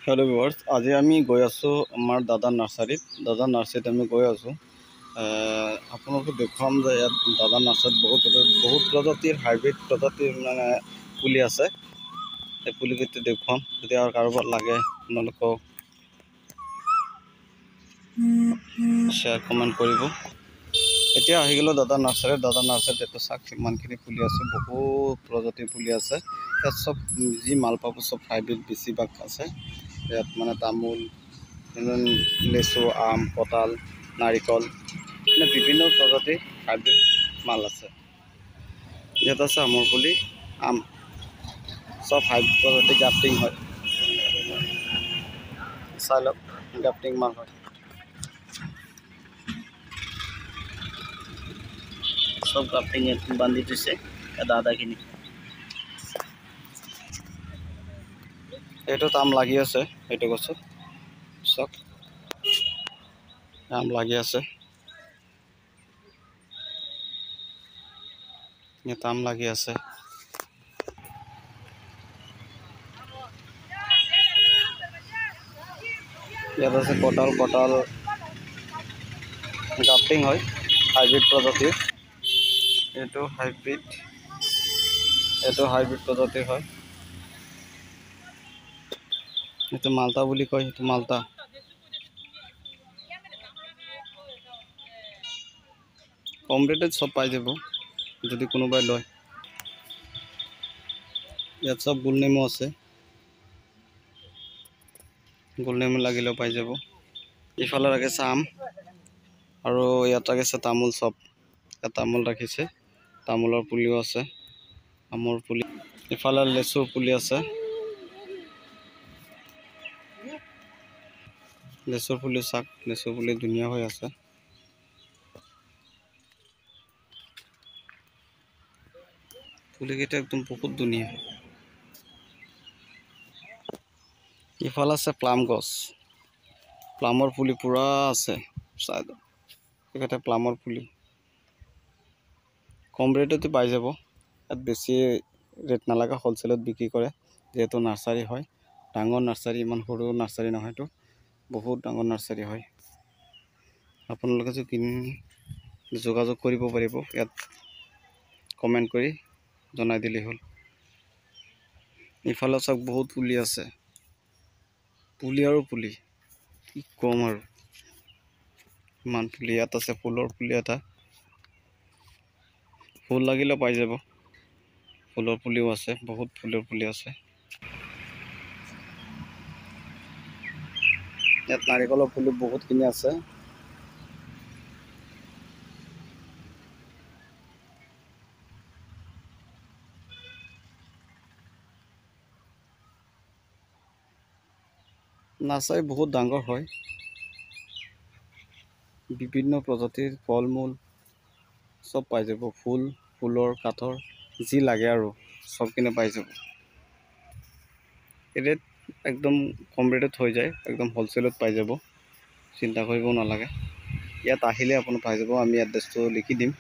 Hello viewers, आज আমি গৈ আছো আমাৰ দাদাৰ নাৰ্সাৰীত আমি গৈ আছো। আপোনালোকক দেখুৱাম যে ইয়াত দাদাৰ নাৰ্সাৰীত বহুত প্ৰজাতিৰ হাইব্ৰিড প্ৰজাতিৰ মানে পুলি আছে। এই পুলিকেইটা দেখুৱাম, যদি আৰু কাৰোবাৰ লাগে আপোনালোকক শ্বেয়াৰ কমেণ্ট কৰিব। এতিয়া আহি গ'লো দাদাৰ নাৰ্সাৰীত এইটো চাওক কিমানখিনি পুলি আছে, বহুত প্ৰজাতিৰ পুলি আছে। ইয়াত চব যি মাল পাব চব হাইব্ৰিড বেছিভাগ আছে। ইয়াত মানে তামোল, লেচু, আম, কঁঠাল, নাৰিকল মানে বিভিন্ন প্ৰজাতিৰ হাইব্ৰিড মাল আছে। ইয়াত আছে আমৰ পুলি, আম চব হাইব্ৰিড প্ৰজাতিৰ গ্ৰাফটিং হয়। চাই লওক, গ্ৰাফটিং মাল হয়। সব গ্ৰাফটিং বান্ধি দিছে দাদাখিনি। এইটোত আম লাগি আছে, এইটো গছত চব আম লাগি আছে। ইয়াত আম লাগি আছে। ইয়াত আছে কঁঠাল গ্ৰাফটিং হয়, হাইব্ৰিড প্ৰজাতিৰ। এইটো হাইব্ৰিড প্ৰজাতিৰ হয়। এইটো মালটা বুলি কয়, সেইটো মালটা। কম ৰেটত সব পাই যাব যদি কোনোবাই লয়। ইয়াত সব গোলনেমু আছে, গোলনেমু লাগিলেও পাই যাব। ইফালে ৰাখিছে আম আৰু ইয়াত ৰাখিছে তামোল। সব ইয়াত তামোল ৰাখিছে, তামোলৰ পুলিও আছে, আমৰ পুলি। ইফালে লেচুৰ পুলি আছে, লেচুৰ পুলি চাওক, লেচুৰ পুলি ধুনীয়া হৈ আছে। পুলিকেইটা একদম বহুত ধুনীয়া। ইফালে আছে প্লাম গছ, প্লামৰ পুলি পুৰা আছে। চাই লওক, এইকেইটা প্লামৰ পুলি কম ৰেটতে পাই যাব। ইয়াত বেছি ৰেট নালাগে, হ'লচেলত বিক্ৰী কৰে যিহেতু নাৰ্সাৰী হয়। ডাঙৰ নাৰ্সাৰী, ইমান সৰু নাৰ্সাৰী নহয়তো, বহুত ডাঙৰ নাৰ্সাৰী হয়। আপোনালোকে যদি কিনি যোগাযোগ কৰিব পাৰিব, ইয়াত কমেণ্ট কৰি জনাই দিলেই হ'ল। ইফালে চাওক বহুত পুলি আছে, পুলি আৰু পুলি, কি কম আৰু ইমান পুলি। ইয়াত আছে ফুলৰ পুলি, এটা ফুল লাগিলে পাই যাব। ফুলৰ পুলিও আছে, বহুত ফুলৰ পুলি আছে। ইয়াত নাৰিকলৰ পুলি বহুতখিনি আছে। নাৰ্সাৰী বহুত ডাঙৰ হয়, বিভিন্ন প্ৰজাতিৰ ফল মূল সব পাই যাব। ফুলৰ কাঠৰ যি লাগে আৰু সবখিনি পাই যাব। ৰেট একদম কম ৰেটত হৈ যায়, একদম হ'লচেলত পাই যাব, চিন্তা কৰিব নালাগে। ইয়াত আহিলে আপুনি পাই যাব, আমি এড্ৰেছটো লিখি দিম।